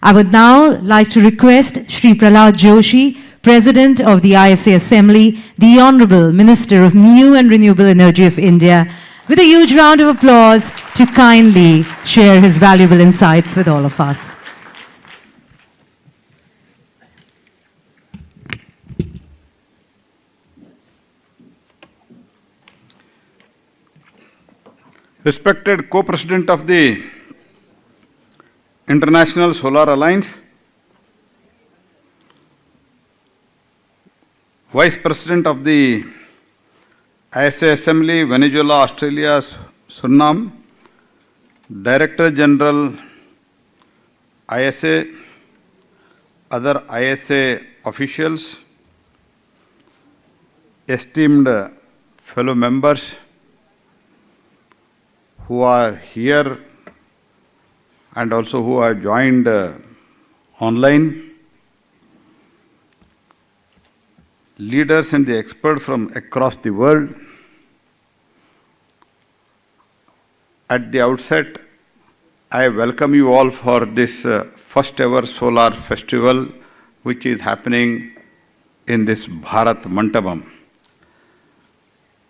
I would now like to request Shri Prahlad Joshi, President of the ISA Assembly, the Honorable Minister of New and Renewable Energy of India, with a huge round of applause to kindly share his valuable insights with all of us. Respected Co-President of the International Solar Alliance, Vice President of the ISA Assembly, Venezuela, Australia, Suriname, Director General, ISA, other ISA officials, esteemed fellow members who are here and also who are joined online, leaders and the experts from across the world. At the outset, I welcome you all for this first ever solar festival which is happening in this Bharat Mandapam.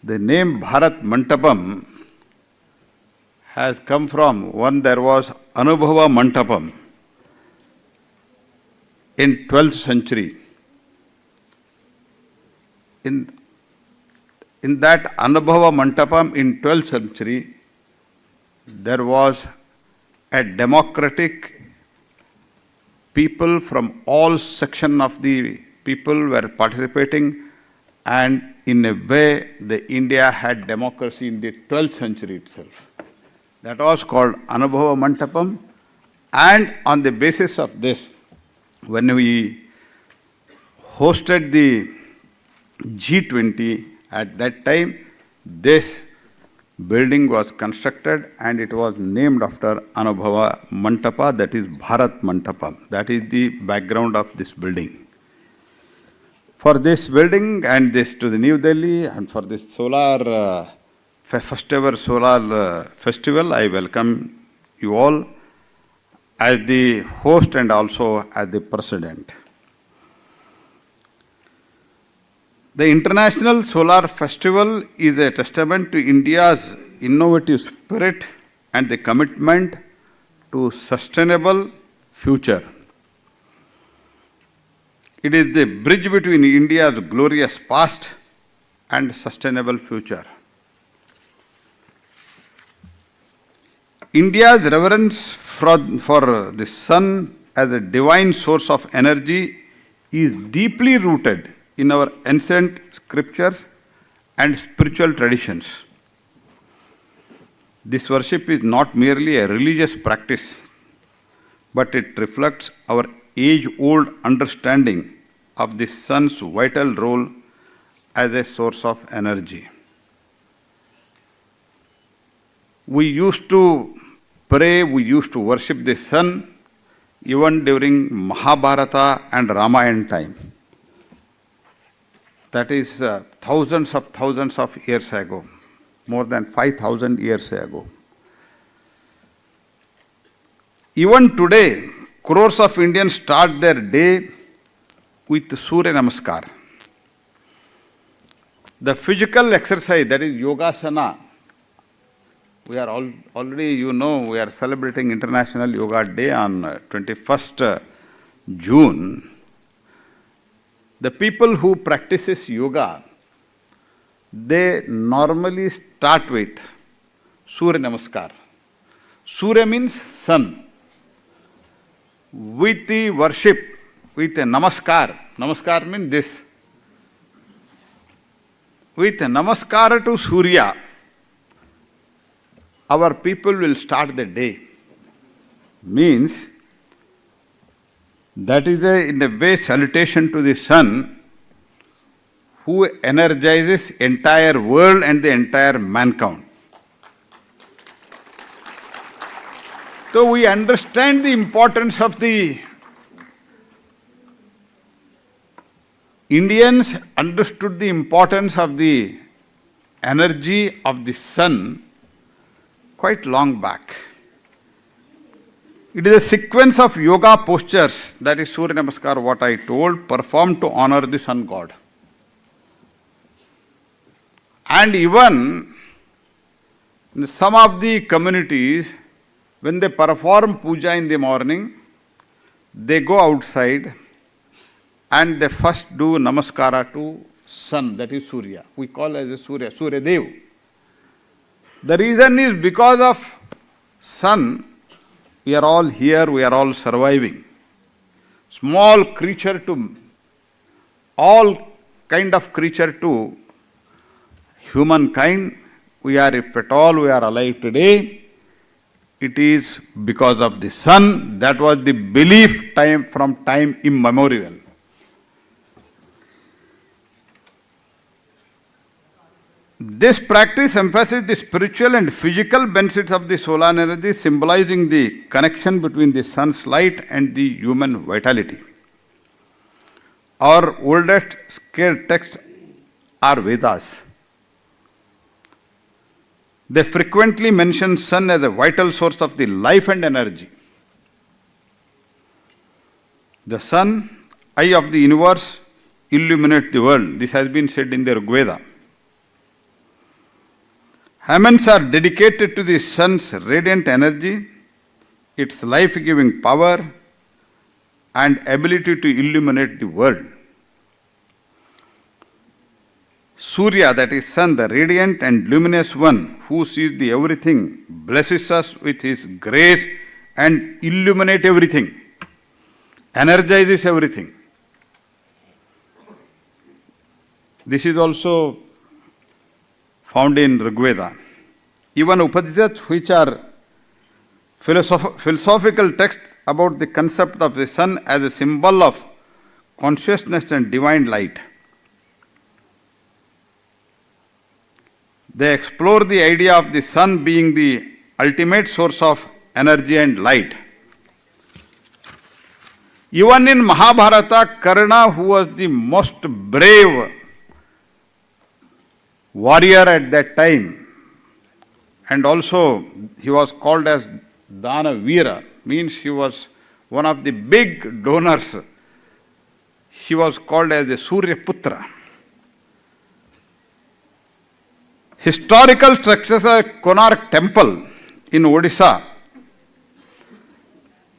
The name Bharat Mandapam has come from one there was Anubhava Mandapam in 12th century. In that Anubhava Mandapam in 12th century, there was a democratic people from all sections of the people were participating, and in a way the India had democracy in the 12th century itself. That was called Anubhava Mandapam, and on the basis of this, when we hosted the G20 at that time, this building was constructed and it was named after Anubhava Mandapa, that is Bharat Mandapam. That is the background of this building. For this building and this to the New Delhi and for this solar first ever solar festival, I welcome you all as the host and also as the president. The International Solar Festival is a testament to India's innovative spirit and the commitment to sustainable future. It is the bridge between India's glorious past and sustainable future. India's reverence for the sun as a divine source of energy is deeply rooted in our ancient scriptures and spiritual traditions. This worship is not merely a religious practice, but it reflects our age-old understanding of the sun's vital role as a source of energy. We used to pray, we used to worship the sun even during Mahabharata and Ramayana time. That is thousands of years ago, more than 5,000 years ago. Even today, crores of Indians start their day with Surya Namaskar. The physical exercise, that is Yogasana. We are already, you know, we are celebrating International Yoga Day on 21st June. The people who practices yoga, they normally start with Surya Namaskar. Surya means sun. With the worship, with a Namaskar, Namaskar means this. With a Namaskar to Surya, our people will start the day. Means, that is in a way salutation to the sun who energizes entire world and the entire mankind. So we understand the importance of the Indians understood the importance of the energy of the sun quite long back. It is a sequence of yoga postures, that is Surya Namaskar, what I told, performed to honor the sun god. And even in some of the communities, when they perform puja in the morning, they go outside and they first do namaskara to sun, that is Surya. We call as a Surya, Surya Dev. The reason is because of sun, we are all here, we are all surviving. Small creature to, all kind of creature to humankind, we are, if at all we are alive today, it is because of the sun. That was the belief from time immemorial. This practice emphasizes the spiritual and physical benefits of the solar energy, symbolizing the connection between the sun's light and the human vitality. Our oldest sacred texts are Vedas. They frequently mention sun as a vital source of the life and energy. The sun, eye of the universe, illuminates the world. This has been said in the Rig Veda. Hymns are dedicated to the sun's radiant energy, its life-giving power, and ability to illuminate the world. Surya, that is sun, the radiant and luminous one who sees the everything, blesses us with his grace and illuminates everything, energizes everything. This is also found in Rig Veda. Even Upanishads, which are philosophical texts about the concept of the sun as a symbol of consciousness and divine light. They explore the idea of the sun being the ultimate source of energy and light. Even in Mahabharata, Karna, who was the most brave warrior at that time, and also he was called as Dana Veera, means he was one of the big donors. He was called as the Surya Putra. Historical structures like Konark Temple in Odisha.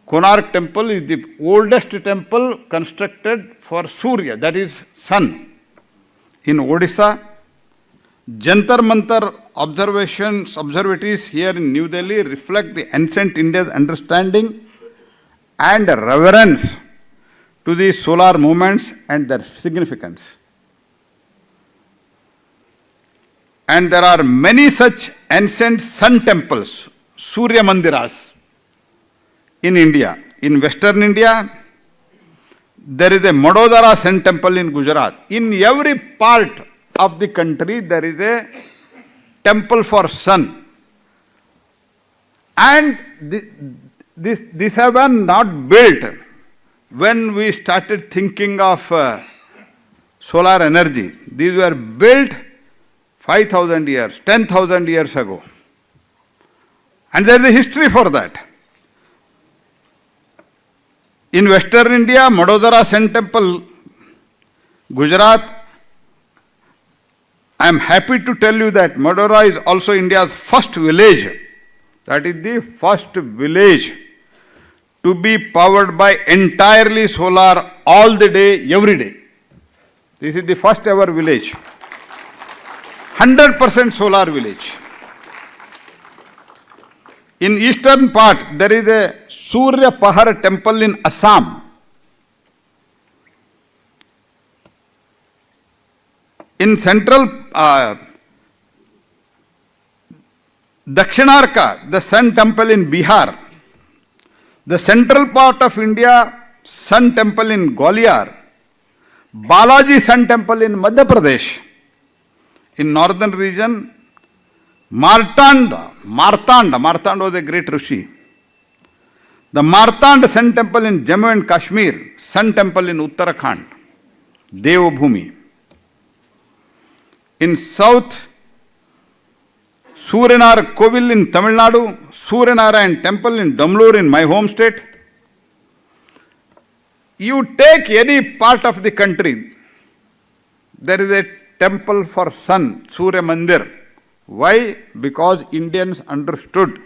Konark Temple is the oldest temple constructed for Surya, that is sun, in Odisha. Jantar Mantar observatories here in New Delhi reflect the ancient India's understanding and reverence to the solar movements and their significance. And there are many such ancient sun temples, Surya Mandiras, in India. In Western India, there is a Madodara Sun Temple in Gujarat. In every part of the country, there is a temple for sun. And these have been not built when we started thinking of solar energy. These were built 5,000 years, 10,000 years ago. And there is a history for that. In Western India, Madodara Sun Temple, Gujarat, I am happy to tell you that Madodara is also India's first village. That is the first village to be powered by entirely solar all the day, every day. This is the first ever village. 100% solar village. In eastern part, there is a Surya Pahar temple in Assam. In central Dakshinarka, the sun temple in Bihar. The central part of India, sun temple in Gwalior. Balaji sun temple in Madhya Pradesh. In northern region, Martanda was a great Rishi. The Martand Sun Temple in Jammu and Kashmir, Sun Temple in Uttarakhand, Devabhumi. In south, Suryanar Kovil in Tamil Nadu, Suryanarayan Temple in Damlur in my home state. You take any part of the country, there is a temple for sun, Surya Mandir. Why? Because Indians understood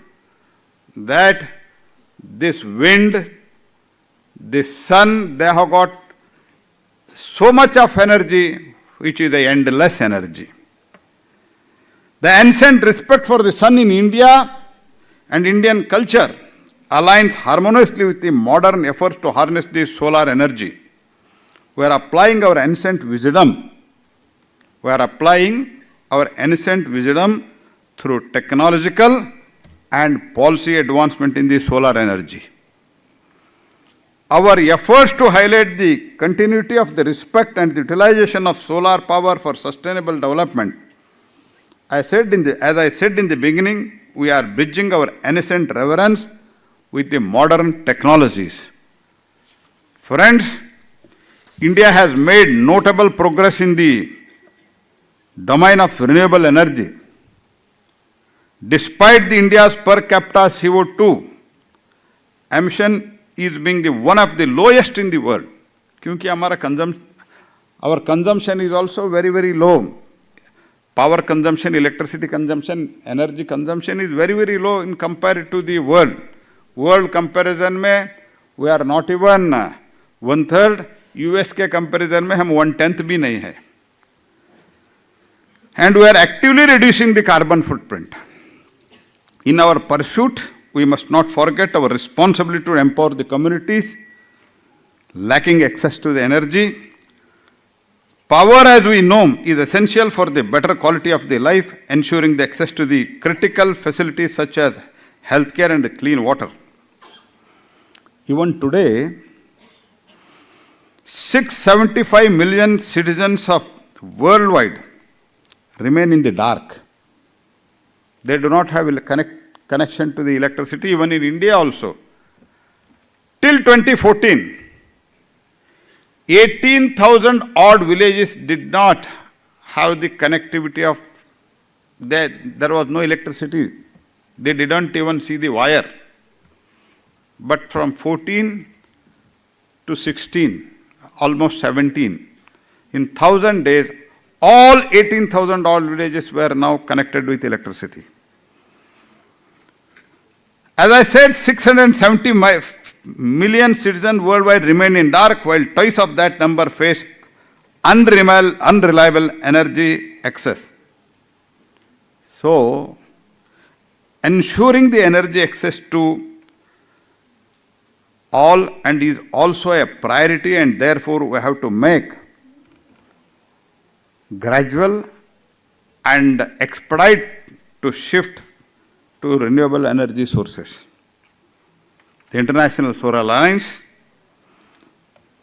that this wind, this sun, they have got so much of energy, which is the endless energy. The ancient respect for the sun in India and Indian culture aligns harmoniously with the modern efforts to harness the solar energy. We are applying our ancient wisdom. We are applying our ancient wisdom through technological and policy advancement in the solar energy. Our efforts to highlight the continuity of the respect and the utilization of solar power for sustainable development. As I said in the beginning, we are bridging our ancient reverence with the modern technologies. Friends, India has made notable progress in the domain of renewable energy. Despite the India's per capita CO2 emission is being the one of the lowest in the world, because our consumption is also very, very low. Power consumption, electricity consumption, energy consumption is very, very low in compared to the world. World comparison में we are not even 1/3. US के comparison में हम 1/10 भी नहीं है. And we are actively reducing the carbon footprint. In our pursuit, we must not forget our responsibility to empower the communities lacking access to the energy. Power, as we know, is essential for the better quality of the life, ensuring the access to the critical facilities such as healthcare and clean water. Even today, 675 million citizens of worldwide remain in the dark. They do not have a connection to the electricity, even in India also. Till 2014, 18,000 odd villages did not have the connectivity of that. There was no electricity. They didn't even see the wire. But from 14 to 16, almost 17, in 1,000 days, all 18,000 odd villages were now connected with electricity. As I said, 670 million citizens worldwide remain in dark, while twice of that number face unreliable energy access. So, ensuring the energy access to all and is also a priority, and therefore we have to make gradual and expedite to shift to renewable energy sources. The International Solar Alliance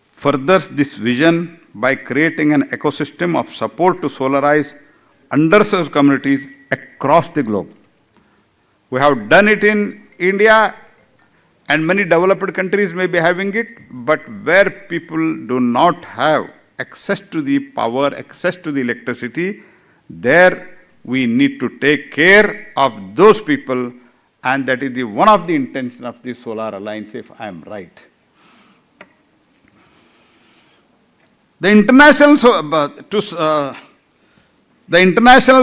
furthers this vision by creating an ecosystem of support to solarize underserved communities across the globe. We have done it in India, and many developed countries may be having it, but where people do not have access to the power, access to the electricity, there we need to take care of those people, and that is one of the intentions of the Solar Alliance, if I am right. The International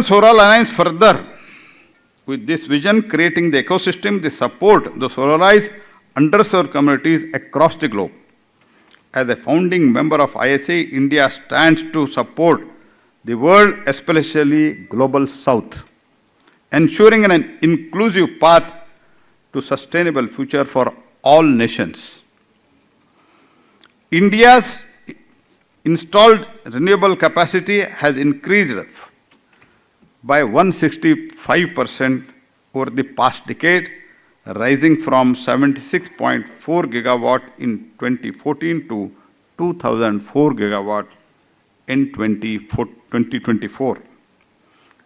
Solar Alliance further, with this vision, creating the ecosystem, the support, the solarized underserved communities across the globe. As a founding member of ISA, India stands to support the world, especially Global South, ensuring an inclusive path to sustainable future for all nations. India's installed renewable capacity has increased by 165% over the past decade, rising from 76.4 gigawatt in 2014 to 2004 gigawatt in 2024.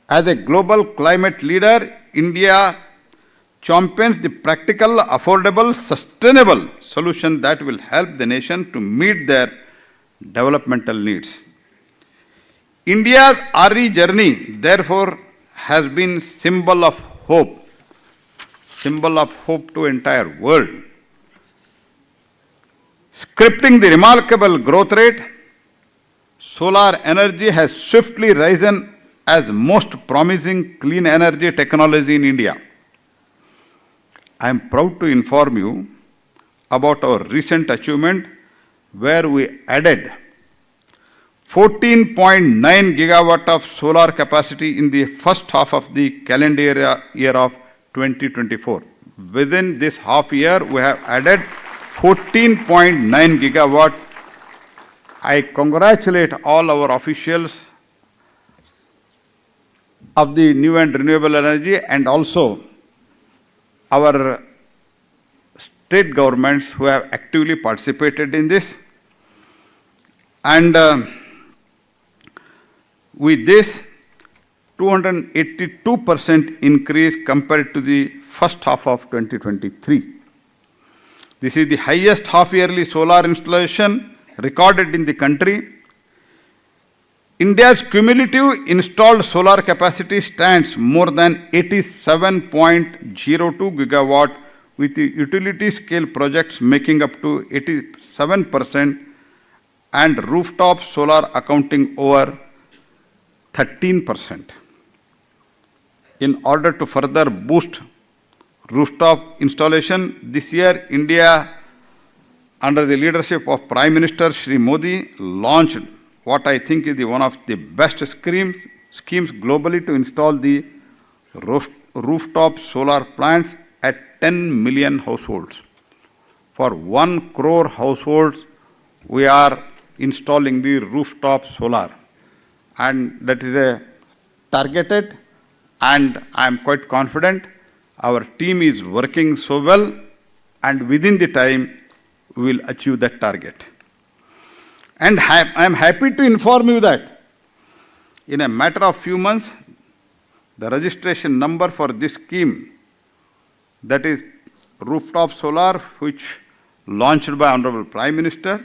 As a global climate leader, India champions the practical, affordable, sustainable solution that will help the nation to meet their developmental needs. India's RE journey, therefore, has been symbol of hope to entire world. Scripting the remarkable growth rate, solar energy has swiftly risen as most promising clean energy technology in India. I am proud to inform you about our recent achievement where we added 14.9 gigawatt of solar capacity in the first half of the calendar year of 2024. Within this half year, we have added 14.9 gigawatt. I congratulate all our officials of the new and renewable energy and also our state governments who have actively participated in this. And with this, 282% increase compared to the first half of 2023. This is the highest half-yearly solar installation recorded in the country. India's cumulative installed solar capacity stands more than 87.02 gigawatt, with the utility scale projects making up to 87% and rooftop solar accounting over 13%. In order to further boost rooftop installation, this year India, under the leadership of Prime Minister Shri Modi, launched what I think is one of the best schemes globally to install the rooftop solar plants at 10 million households. For 1 crore households, we are installing the rooftop solar. And that is a targeted, and I am quite confident our team is working so well, and within the time, we will achieve that target. And I am happy to inform you that in a matter of few months, the registration number for this scheme, that is rooftop solar, which launched by Honorable Prime Minister,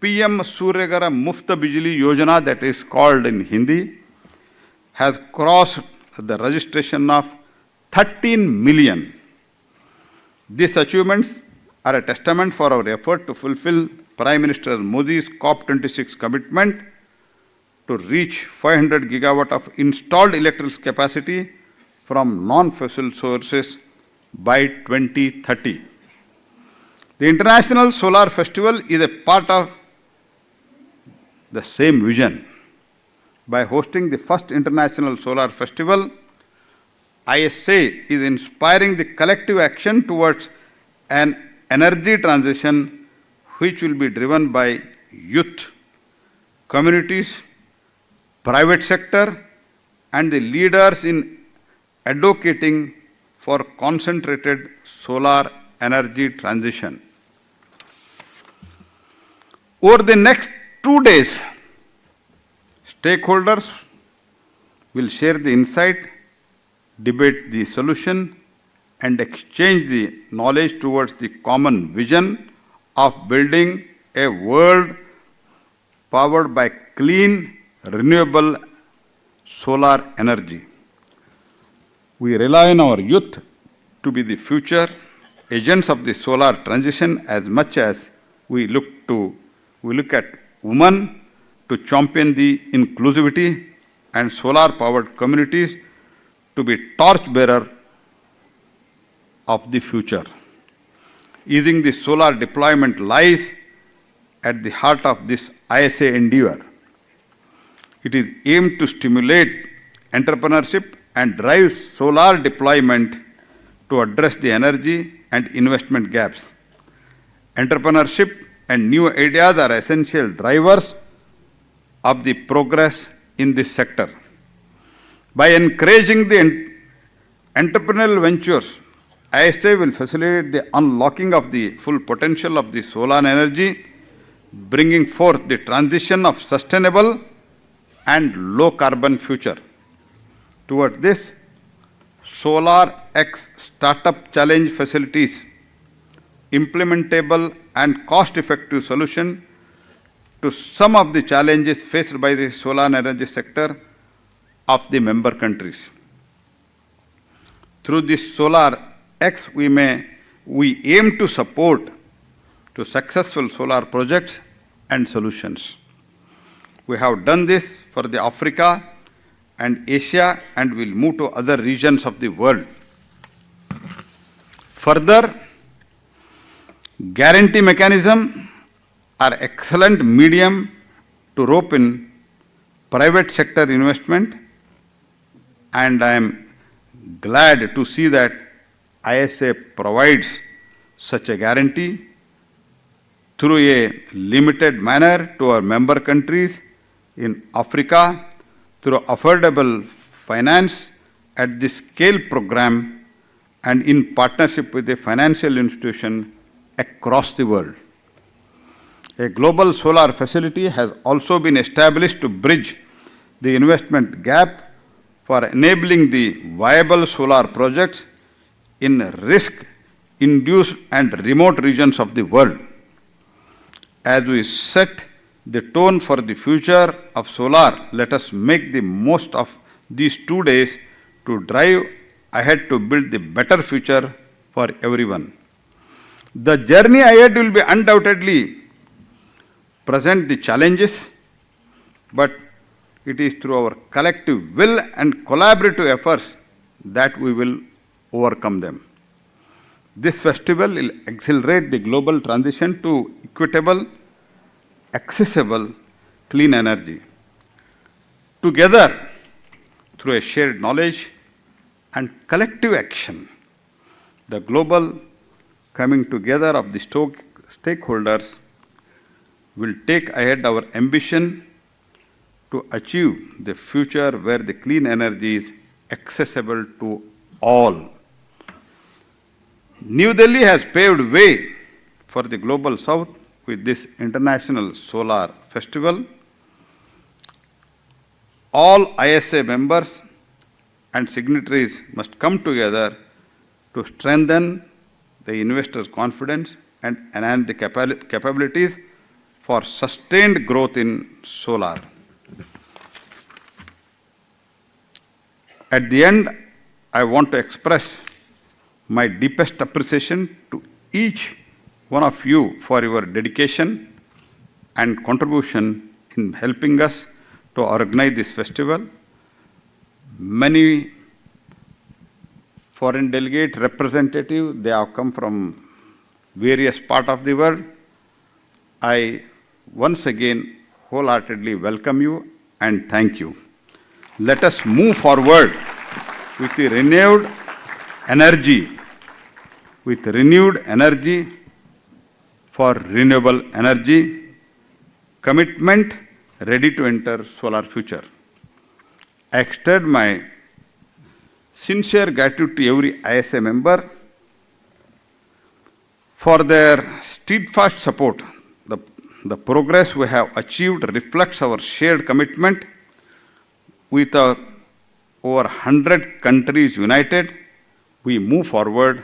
PM Suryagara Mufta Bijli Yojana, that is called in Hindi, has crossed the registration of 13 million. These achievements are a testament for our effort to fulfill Prime Minister Modi's COP26 commitment to reach 500 gigawatt of installed electrical capacity from non-fossil sources by 2030. The International Solar Festival is a part of the same vision. By hosting the first International Solar Festival, ISA is inspiring the collective action towards an energy transition which will be driven by youth, communities, private sector, and the leaders in advocating for concentrated solar energy transition. Over the next 2 days, stakeholders will share the insight, debate the solution, and exchange the knowledge towards the common vision of building a world powered by clean, renewable solar energy. We rely on our youth to be the future agents of the solar transition as much as we look at women to champion the inclusivity and solar-powered communities to be torchbearer of the future. Using the solar deployment lies at the heart of this ISA endeavor. It is aimed to stimulate entrepreneurship and drive solar deployment to address the energy and investment gaps. Entrepreneurship and new ideas are essential drivers of the progress in this sector. By encouraging the entrepreneurial ventures, ISA will facilitate the unlocking of the full potential of the solar energy, bringing forth the transition of sustainable and low-carbon future. Toward this, Solar X Startup Challenge facilities implementable and cost-effective solution to some of the challenges faced by the solar energy sector of the member countries. through this Solar X, we aim to support to successful solar projects and solutions. We have done this for the Africa and Asia and will move to other regions of the world. Further, guarantee mechanism are excellent medium to rope in private sector investment, and I am glad to see that ISA provides such a guarantee through a limited manner to our member countries in Africa through affordable finance at the scale program and in partnership with a financial institution across the world. A global solar facility has also been established to bridge the investment gap for enabling the viable solar projects in risk-induced and remote regions of the world. As we set the tone for the future of solar, let us make the most of these 2 days to drive ahead to build the better future for everyone. The journey ahead will be undoubtedly present the challenges, but it is through our collective will and collaborative efforts that we will overcome them. This festival will accelerate the global transition to equitable, accessible, clean energy. Together, through a shared knowledge and collective action, the global coming together of the stakeholders will take ahead our ambition to achieve the future where the clean energy is accessible to all. New Delhi has paved way for the Global South with this International Solar Festival. All ISA members and signatories must come together to strengthen the investors' confidence and enhance the capabilities for sustained growth in solar. At the end, I want to express my deepest appreciation to each one of you for your dedication and contribution in helping us to organize this festival. Many foreign delegate representatives, they have come from various parts of the world. I once again wholeheartedly welcome you and thank you. Let us move forward with the renewed energy for renewable energy, commitment ready to enter solar future. I extend my sincere gratitude to every ISA member for their steadfast support. The progress we have achieved reflects our shared commitment with over 100 countries united. We move forward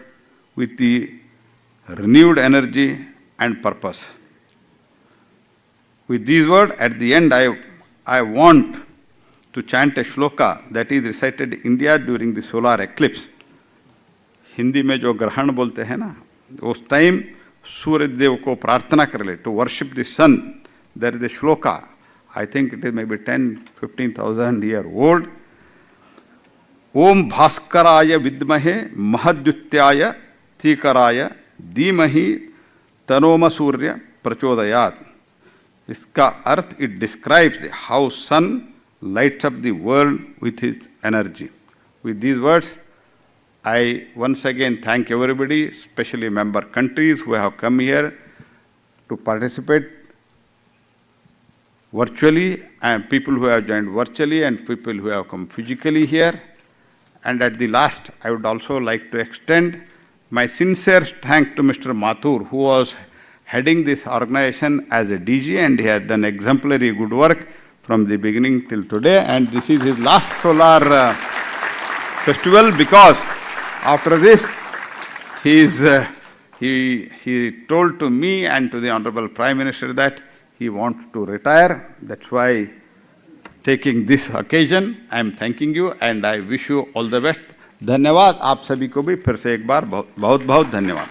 with the renewed energy and purpose. With these words, at the end, I want to chant a shloka that is recited in India during the solar eclipse. Hindi में जो ग्रहण बोलते हैं ना, उस time सूर्य देव को प्रार्थना कर ले, to worship the sun. There is a shloka. I think it is maybe 10,000-15,000 years old. Om Bhaskaraya Vidmahe Mahadyutyaya Tikaraya Dhimahi Tanoma Surya Prachodayat. इसका अर्थ, it describes how sun lights up the world with his energy. With these words, I once again thank everybody, especially member countries who have come here to participate virtually, and people who have joined virtually, and people who have come physically here. And at the last, I would also like to extend my sincere thanks to Mr. Mathur, who was heading this organization as a DG, and he has done exemplary good work from the beginning till today. And this is his last solar festival, because after this, he told to me and to the Honorable Prime Minister that he wants to retire. That's why, taking this occasion, I am thanking you and I wish you all the best. धन्यवाद। आप सभी को भी फिर से एक बार बहुत बहुत धन्यवाद।